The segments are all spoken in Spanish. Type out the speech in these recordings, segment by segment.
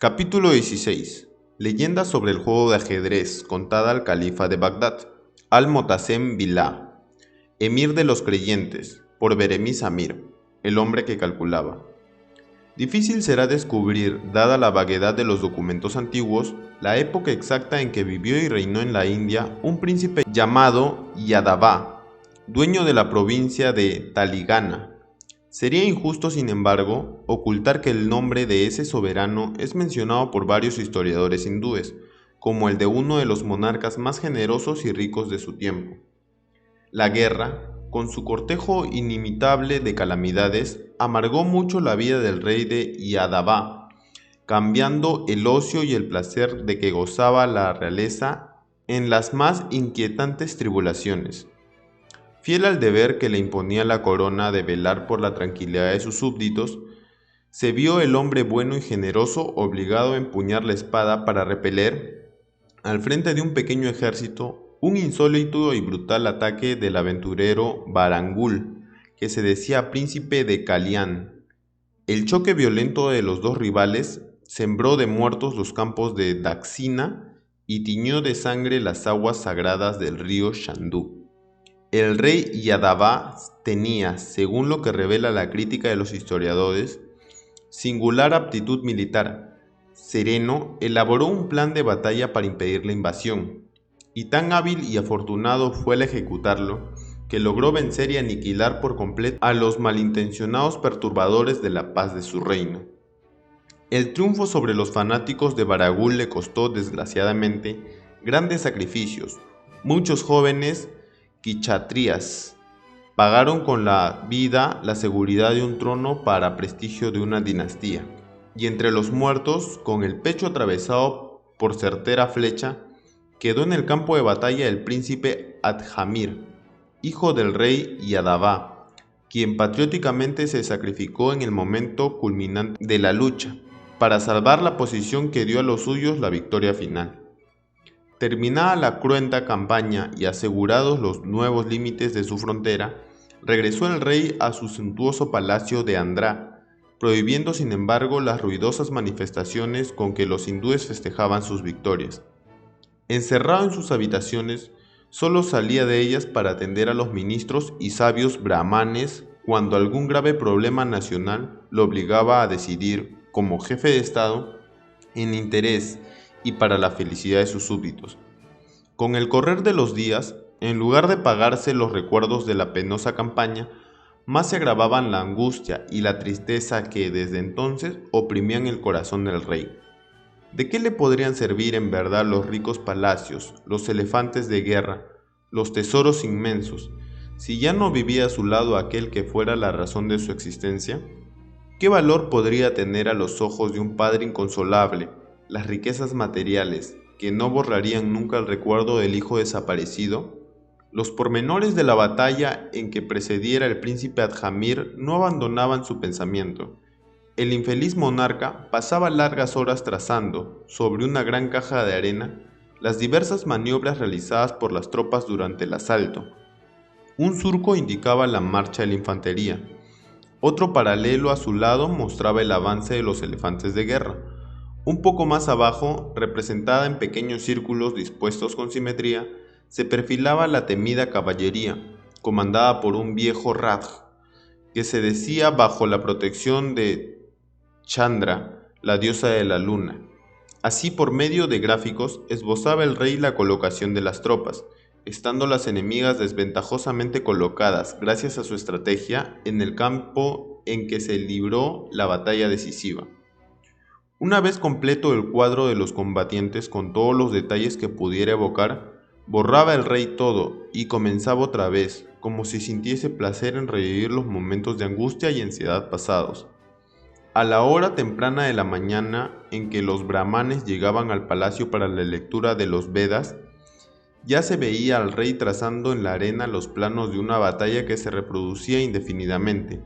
Capítulo 16. Leyenda sobre el juego de ajedrez contada al califa de Bagdad, Al-Motasem Billah, emir de los creyentes, por Beremis Amir, el hombre que calculaba. Difícil será descubrir, dada la vaguedad de los documentos antiguos, la época exacta en que vivió y reinó en la India un príncipe llamado Yadava, dueño de la provincia de Taligana. Sería injusto, sin embargo, ocultar que el nombre de ese soberano es mencionado por varios historiadores hindúes, como el de uno de los monarcas más generosos y ricos de su tiempo. La guerra, con su cortejo inimitable de calamidades, amargó mucho la vida del rey de Yadava, cambiando el ocio y el placer de que gozaba la realeza en las más inquietantes tribulaciones. Fiel al deber que le imponía la corona de velar por la tranquilidad de sus súbditos, se vio el hombre bueno y generoso obligado a empuñar la espada para repeler, al frente de un pequeño ejército, un insólito y brutal ataque del aventurero Barangul, que se decía príncipe de Kalián. El choque violento de los dos rivales sembró de muertos los campos de Daksina y tiñó de sangre las aguas sagradas del río Shandú. El rey Yadava tenía, según lo que revela la crítica de los historiadores, singular aptitud militar. Sereno elaboró un plan de batalla para impedir la invasión, y tan hábil y afortunado fue al ejecutarlo, que logró vencer y aniquilar por completo a los malintencionados perturbadores de la paz de su reino. El triunfo sobre los fanáticos de Baragul le costó, desgraciadamente, grandes sacrificios. Muchos jóvenes kshatriyas pagaron con la vida la seguridad de un trono para prestigio de una dinastía, y entre los muertos, con el pecho atravesado por certera flecha, quedó en el campo de batalla el príncipe Adjamir, hijo del rey Yadava, quien patrióticamente se sacrificó en el momento culminante de la lucha, para salvar la posición que dio a los suyos la victoria final. Terminada la cruenta campaña y asegurados los nuevos límites de su frontera, regresó el rey a su suntuoso palacio de Andhra, prohibiendo sin embargo las ruidosas manifestaciones con que los hindúes festejaban sus victorias. Encerrado en sus habitaciones, solo salía de ellas para atender a los ministros y sabios brahmanes cuando algún grave problema nacional lo obligaba a decidir, como jefe de Estado, en interés y para la felicidad de sus súbditos. Con el correr de los días, en lugar de pagarse los recuerdos de la penosa campaña, más se agravaban la angustia y la tristeza que desde entonces oprimían el corazón del rey. ¿De qué le podrían servir en verdad los ricos palacios, los elefantes de guerra, los tesoros inmensos, si ya no vivía a su lado aquel que fuera la razón de su existencia? ¿Qué valor podría tener a los ojos de un padre inconsolable las riquezas materiales que no borrarían nunca el recuerdo del hijo desaparecido? Los pormenores de la batalla en que precediera el príncipe Adjamir no abandonaban su pensamiento. El infeliz monarca pasaba largas horas trazando, sobre una gran caja de arena, las diversas maniobras realizadas por las tropas durante el asalto. Un surco indicaba la marcha de la infantería. Otro paralelo a su lado mostraba el avance de los elefantes de guerra. Un poco más abajo, representada en pequeños círculos dispuestos con simetría, se perfilaba la temida caballería, comandada por un viejo Raj, que se decía bajo la protección de Chandra, la diosa de la luna. Así, por medio de gráficos, esbozaba el rey la colocación de las tropas, estando las enemigas desventajosamente colocadas, gracias a su estrategia, en el campo en que se libró la batalla decisiva. Una vez completo el cuadro de los combatientes con todos los detalles que pudiera evocar, borraba el rey todo y comenzaba otra vez, como si sintiese placer en revivir los momentos de angustia y ansiedad pasados. A la hora temprana de la mañana en que los brahmanes llegaban al palacio para la lectura de los Vedas, ya se veía al rey trazando en la arena los planos de una batalla que se reproducía indefinidamente.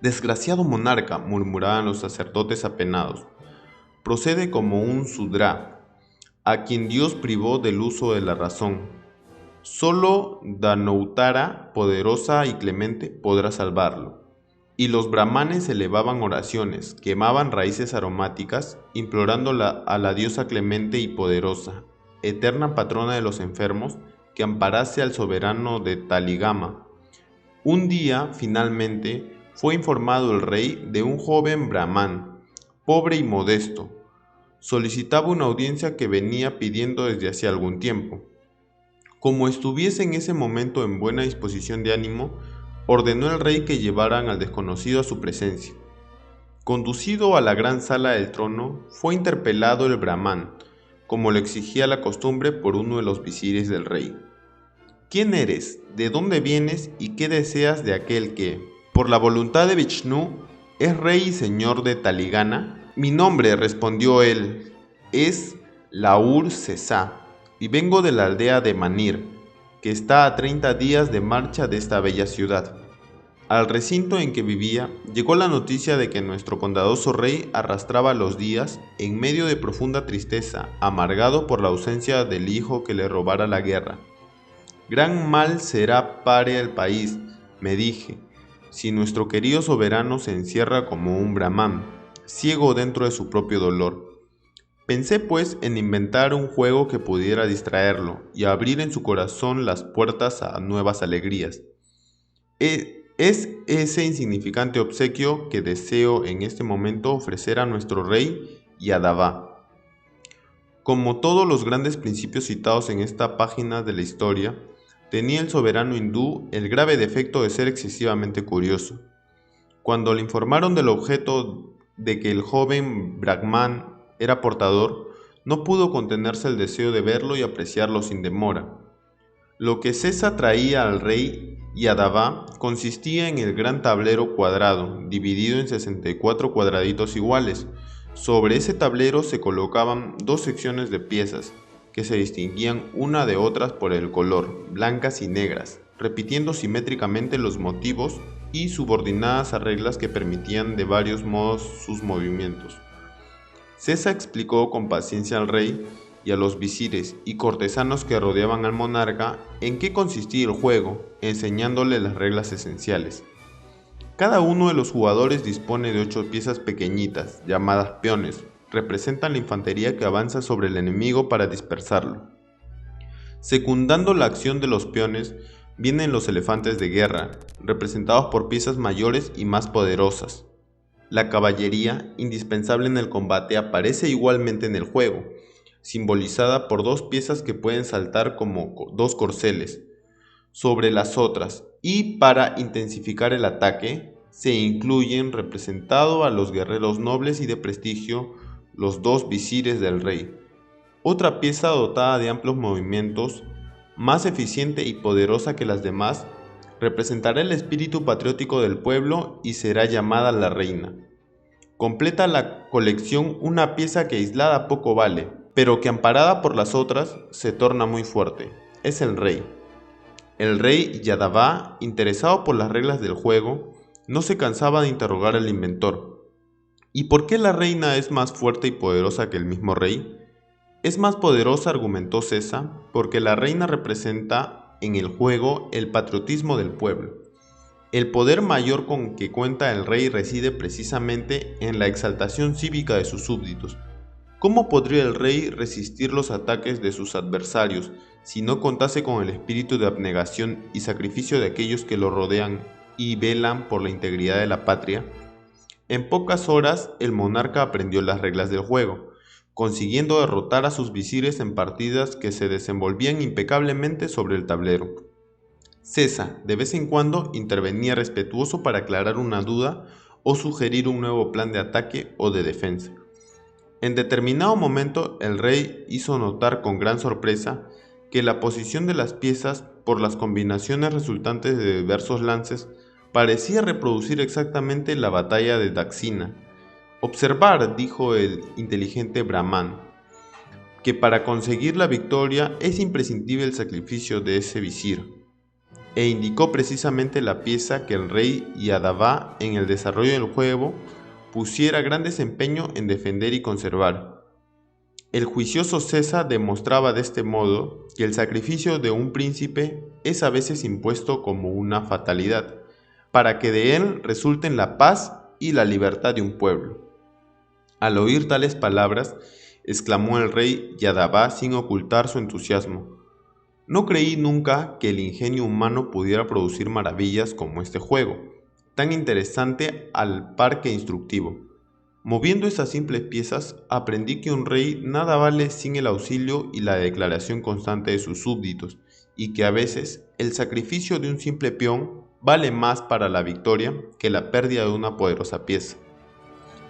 «Desgraciado monarca», murmuraban los sacerdotes apenados, «procede como un Sudra, a quien Dios privó del uso de la razón. Solo Dhanurtara, poderosa y clemente, podrá salvarlo. y los brahmanes elevaban oraciones, quemaban raíces aromáticas, implorando a la diosa clemente y poderosa, eterna patrona de los enfermos, que amparase al soberano de Taligama. Un día, finalmente, fue informado el rey de un joven brahmán, pobre y modesto. Solicitaba una audiencia que venía pidiendo desde hacía algún tiempo. Como estuviese en ese momento en buena disposición de ánimo, ordenó el rey que llevaran al desconocido a su presencia. Conducido a la gran sala del trono, fue interpelado el brahmán, como lo exigía la costumbre, por uno de los visires del rey. ¿Quién eres? ¿De dónde vienes? ¿Y qué deseas de aquel que, por la voluntad de Vishnu, es rey y señor de Taligana? Mi nombre, respondió él, es Laur Sesá, y vengo de la aldea de Manir, que está a 30 días de marcha de esta bella ciudad. Al recinto en que vivía llegó la noticia de que nuestro bondadoso rey arrastraba los días en medio de profunda tristeza, amargado por la ausencia del hijo que le robara la guerra. Gran mal será para el país, me dije, si nuestro querido soberano se encierra como un brahmán, ciego dentro de su propio dolor. Pensé pues en inventar un juego que pudiera distraerlo y abrir en su corazón las puertas a nuevas alegrías. Es ese insignificante obsequio que deseo en este momento ofrecer a nuestro rey Yadava. Como todos los grandes principios citados en esta página de la historia, tenía el soberano hindú el grave defecto de ser excesivamente curioso. Cuando le informaron del objeto de que el joven brahmán era portador, no pudo contenerse el deseo de verlo y apreciarlo sin demora. Lo que Sesa traía al rey Yadava consistía en el gran tablero cuadrado, dividido en 64 cuadraditos iguales. Sobre ese tablero se colocaban dos secciones de piezas, que se distinguían una de otras por el color, blancas y negras, repitiendo simétricamente los motivos y subordinadas a reglas que permitían de varios modos sus movimientos. Sesa explicó con paciencia al rey y a los visires y cortesanos que rodeaban al monarca en qué consistía el juego, enseñándole las reglas esenciales. Cada uno de los jugadores dispone de 8 piezas pequeñitas, llamadas peones. Representan la infantería que avanza sobre el enemigo para dispersarlo. Secundando la acción de los peones, vienen los elefantes de guerra, representados por piezas mayores y más poderosas. La caballería, indispensable en el combate, aparece igualmente en el juego, simbolizada por 2 piezas que pueden saltar como 2 corceles sobre las otras, y para intensificar el ataque, se incluyen representado a los guerreros nobles y de prestigio, los 2 visires del rey. Otra pieza dotada de amplios movimientos, más eficiente y poderosa que las demás, representará el espíritu patriótico del pueblo y será llamada la reina. Completa la colección una pieza que aislada poco vale, pero que amparada por las otras se torna muy fuerte. Es el rey. El rey Yadava, interesado por las reglas del juego, no se cansaba de interrogar al inventor. ¿Y por qué la reina es más fuerte y poderosa que el mismo rey? Es más poderosa, argumentó Sesa, porque la reina representa en el juego el patriotismo del pueblo. El poder mayor con que cuenta el rey reside precisamente en la exaltación cívica de sus súbditos. ¿Cómo podría el rey resistir los ataques de sus adversarios si no contase con el espíritu de abnegación y sacrificio de aquellos que lo rodean y velan por la integridad de la patria? En pocas horas el monarca aprendió las reglas del juego, consiguiendo derrotar a sus visires en partidas que se desenvolvían impecablemente sobre el tablero. Sesa, de vez en cuando, intervenía respetuoso para aclarar una duda o sugerir un nuevo plan de ataque o de defensa. En determinado momento, el rey hizo notar con gran sorpresa que la posición de las piezas, por las combinaciones resultantes de diversos lances, parecía reproducir exactamente la batalla de Daksina. Observar, dijo el inteligente Brahmán, que para conseguir la victoria es imprescindible el sacrificio de ese visir, e indicó precisamente la pieza que el rey Yadava en el desarrollo del juego pusiera gran desempeño en defender y conservar. El juicioso Sesa demostraba de este modo que el sacrificio de un príncipe es a veces impuesto como una fatalidad, para que de él resulten la paz y la libertad de un pueblo. Al oír tales palabras, exclamó el rey Yadavá sin ocultar su entusiasmo. No creí nunca que el ingenio humano pudiera producir maravillas como este juego, tan interesante al par que instructivo. Moviendo esas simples piezas, aprendí que un rey nada vale sin el auxilio y la declaración constante de sus súbditos, y que a veces el sacrificio de un simple peón vale más para la victoria que la pérdida de una poderosa pieza.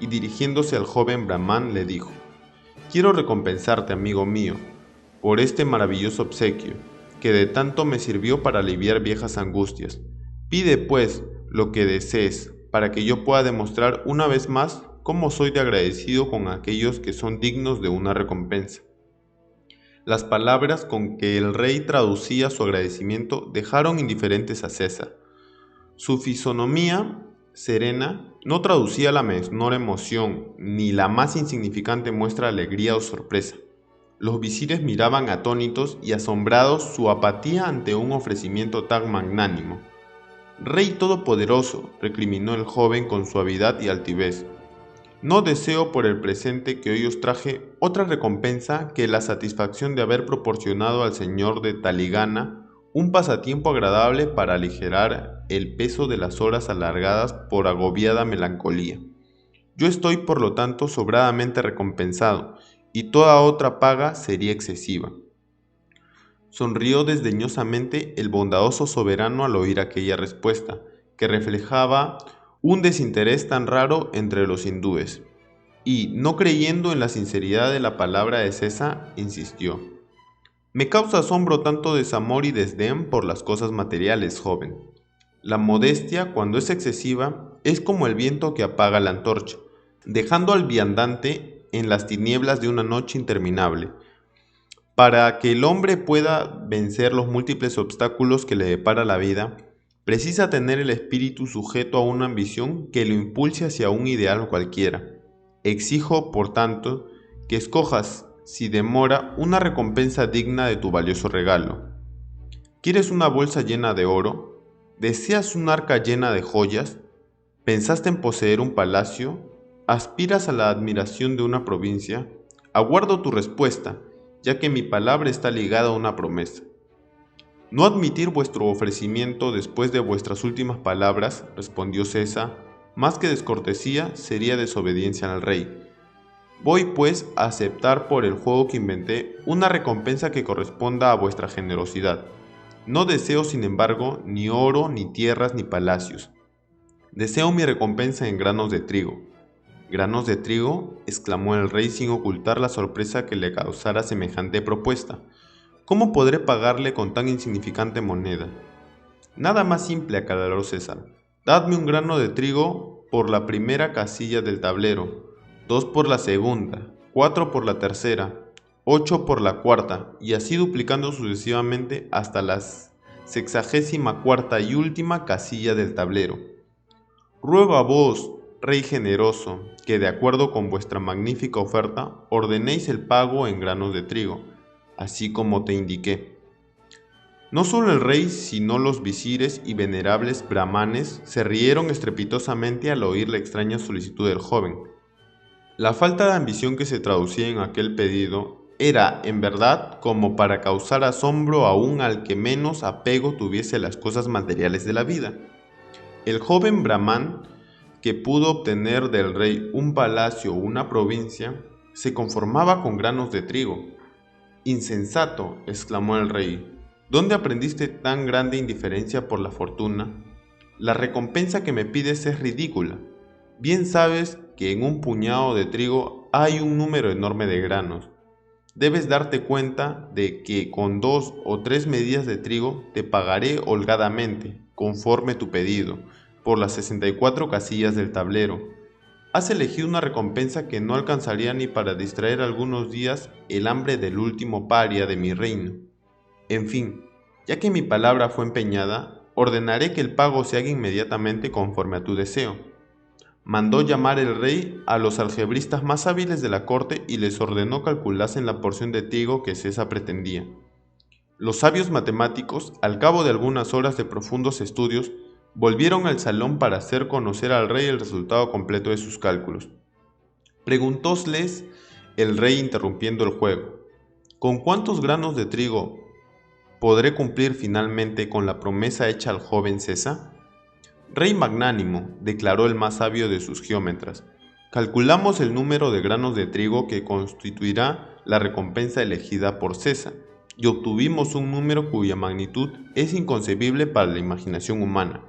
Y dirigiéndose al joven Brahmán le dijo: Quiero recompensarte, amigo mío, por este maravilloso obsequio, que de tanto me sirvió para aliviar viejas angustias. Pide, pues, lo que desees, para que yo pueda demostrar una vez más cómo soy de agradecido con aquellos que son dignos de una recompensa. Las palabras con que el rey traducía su agradecimiento dejaron indiferentes a César. Su fisonomía serena no traducía la menor emoción, ni la más insignificante muestra de alegría o sorpresa. Los visires miraban atónitos y asombrados su apatía ante un ofrecimiento tan magnánimo. Rey todopoderoso, recriminó el joven con suavidad y altivez, no deseo por el presente que hoy os traje otra recompensa que la satisfacción de haber proporcionado al señor de Taligana un pasatiempo agradable para aligerar el peso de las horas alargadas por agobiada melancolía. Yo estoy por lo tanto sobradamente recompensado, y toda otra paga sería excesiva. Sonrió desdeñosamente el bondadoso soberano al oír aquella respuesta, que reflejaba un desinterés tan raro entre los hindúes, y, no creyendo en la sinceridad de la palabra de César, insistió: Me causa asombro tanto desamor y desdén por las cosas materiales, joven. La modestia, cuando es excesiva, es como el viento que apaga la antorcha, dejando al viandante en las tinieblas de una noche interminable. Para que el hombre pueda vencer los múltiples obstáculos que le depara la vida, precisa tener el espíritu sujeto a una ambición que lo impulse hacia un ideal cualquiera. Exijo, por tanto, que escojas, si demora, una recompensa digna de tu valioso regalo. ¿Quieres una bolsa llena de oro? ¿Deseas un arca llena de joyas? ¿Pensaste en poseer un palacio? ¿Aspiras a la admiración de una provincia? Aguardo tu respuesta, ya que mi palabra está ligada a una promesa. No admitir vuestro ofrecimiento después de vuestras últimas palabras, respondió César, más que descortesía, sería desobediencia al rey. Voy, pues, a aceptar por el juego que inventé una recompensa que corresponda a vuestra generosidad. No deseo, sin embargo, ni oro, ni tierras, ni palacios. Deseo mi recompensa en granos de trigo. ¿Granos de trigo?, exclamó el rey sin ocultar la sorpresa que le causara semejante propuesta. ¿Cómo podré pagarle con tan insignificante moneda? Nada más simple, aclaró César. Dadme un grano de trigo por la primera casilla del tablero, 2 por la segunda, 4 por la tercera, 8 por la cuarta, y así duplicando sucesivamente hasta la 64ª y última casilla del tablero. Ruego a vos, rey generoso, que de acuerdo con vuestra magnífica oferta, ordenéis el pago en granos de trigo, así como te indiqué. No solo el rey, sino los visires y venerables brahmanes se rieron estrepitosamente al oír la extraña solicitud del joven. La falta de ambición que se traducía en aquel pedido era, en verdad, como para causar asombro aún al que menos apego tuviese a las cosas materiales de la vida. El joven brahmán, que pudo obtener del rey un palacio o una provincia, se conformaba con granos de trigo. «Insensato», exclamó el rey, ¿dónde aprendiste tan grande indiferencia por la fortuna? La recompensa que me pides es ridícula. Bien sabes que en un puñado de trigo hay un número enorme de granos. Debes darte cuenta de que con 2 o 3 medidas de trigo te pagaré holgadamente, conforme tu pedido, por las 64 casillas del tablero. Has elegido una recompensa que no alcanzaría ni para distraer algunos días el hambre del último paria de mi reino. En fin, ya que mi palabra fue empeñada, ordenaré que el pago se haga inmediatamente conforme a tu deseo. Mandó llamar el rey a los algebristas más hábiles de la corte y les ordenó calculasen la porción de trigo que César pretendía. Los sabios matemáticos, al cabo de algunas horas de profundos estudios, Volvieron al salón para hacer conocer al rey el resultado completo de sus cálculos. Preguntósles el rey interrumpiendo el juego: ¿con cuántos granos de trigo podré cumplir finalmente con la promesa hecha al joven César? Rey magnánimo, declaró el más sabio de sus geómetras, calculamos el número de granos de trigo que constituirá la recompensa elegida por César, y obtuvimos un número cuya magnitud es inconcebible para la imaginación humana.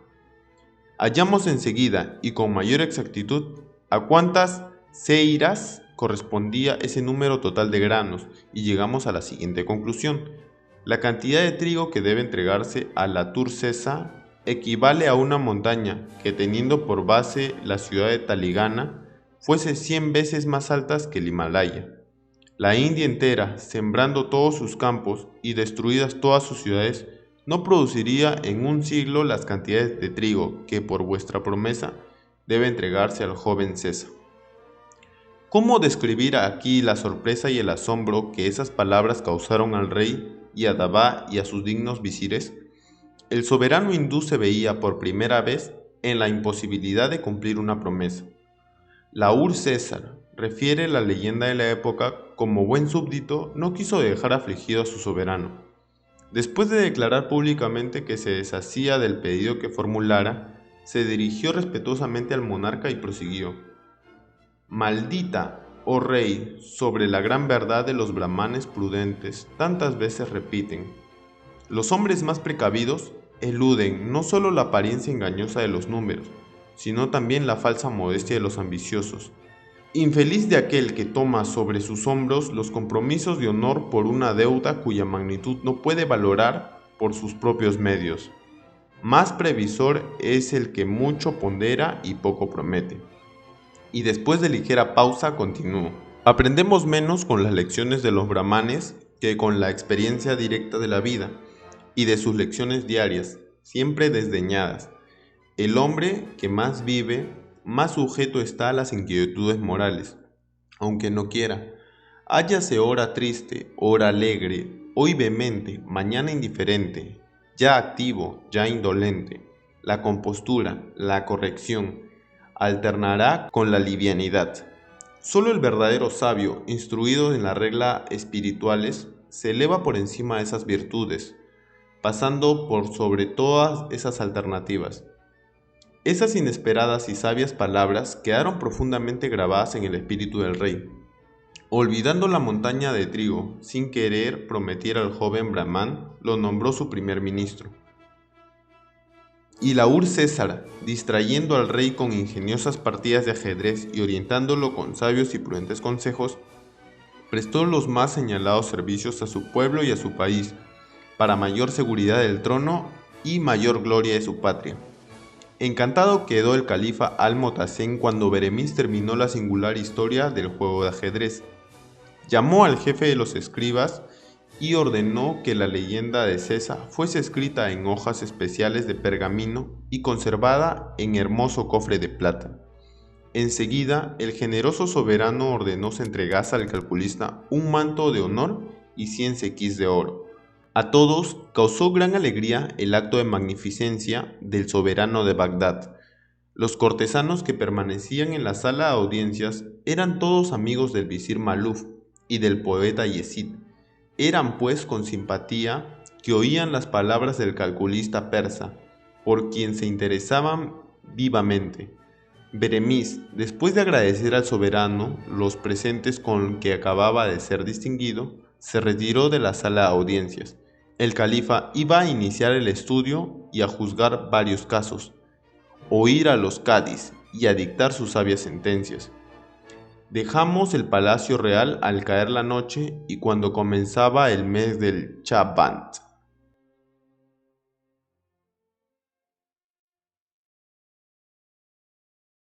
Hallamos enseguida, y con mayor exactitud, a cuántas seiras correspondía ese número total de granos, y llegamos a la siguiente conclusión: la cantidad de trigo que debe entregarse a la Tur César equivale a una montaña que, teniendo por base la ciudad de Taligana, fuese 100 veces más alta que el Himalaya. La India entera, sembrando todos sus campos y destruidas todas sus ciudades, no produciría en un siglo las cantidades de trigo que, por vuestra promesa, debe entregarse al joven César. ¿Cómo describir aquí la sorpresa y el asombro que esas palabras causaron al rey y a Dabá y a sus dignos visires? El soberano hindú se veía por primera vez en la imposibilidad de cumplir una promesa. Laur César, refiere la leyenda de la época, como buen súbdito, no quiso dejar afligido a su soberano. Después de declarar públicamente que se deshacía del pedido que formulara, se dirigió respetuosamente al monarca y prosiguió: Maldita, oh rey, sobre la gran verdad de los brahmanes prudentes, tantas veces repiten. Los hombres más precavidos eluden no solo la apariencia engañosa de los números, sino también la falsa modestia de los ambiciosos. Infeliz de aquel que toma sobre sus hombros los compromisos de honor por una deuda cuya magnitud no puede valorar por sus propios medios. Más previsor es el que mucho pondera y poco promete. Y después de ligera pausa continuó: aprendemos menos con las lecciones de los brahmanes que con la experiencia directa de la vida y de sus lecciones diarias, siempre desdeñadas. El hombre que más vive, más sujeto está a las inquietudes morales, aunque no quiera. Hállase ora triste, ora alegre, hoy vehemente, mañana indiferente, ya activo, ya indolente. La compostura, la corrección, alternará con la livianidad. Solo el verdadero sabio, instruido en la regla espirituales, se eleva por encima de esas virtudes, pasando por sobre todas esas alternativas. Esas inesperadas y sabias palabras quedaron profundamente grabadas en el espíritu del rey. Olvidando la montaña de trigo, sin querer prometer al joven Brahmán, lo nombró su primer ministro. Y Laur César, distrayendo al rey con ingeniosas partidas de ajedrez y orientándolo con sabios y prudentes consejos, prestó los más señalados servicios a su pueblo y a su país, para mayor seguridad del trono y mayor gloria de su patria. Encantado quedó el califa Al-Motasem cuando Beremis terminó la singular historia del juego de ajedrez. Llamó al jefe de los escribas y ordenó que la leyenda de César fuese escrita en hojas especiales de pergamino y conservada en hermoso cofre de plata. Enseguida, el generoso soberano ordenó se entregase al calculista un manto de honor y 100 sequís de oro. A todos causó gran alegría el acto de magnificencia del soberano de Bagdad. Los cortesanos que permanecían en la sala de audiencias eran todos amigos del visir Maluf y del poeta Yezid. Eran pues con simpatía que oían las palabras del calculista persa, por quien se interesaban vivamente. Beremis, después de agradecer al soberano los presentes con que acababa de ser distinguido, se retiró de la sala de audiencias. El califa iba a iniciar el estudio y a juzgar varios casos, oír a los cadis y a dictar sus sabias sentencias. Dejamos el palacio real al caer la noche y cuando comenzaba el mes del Chaban.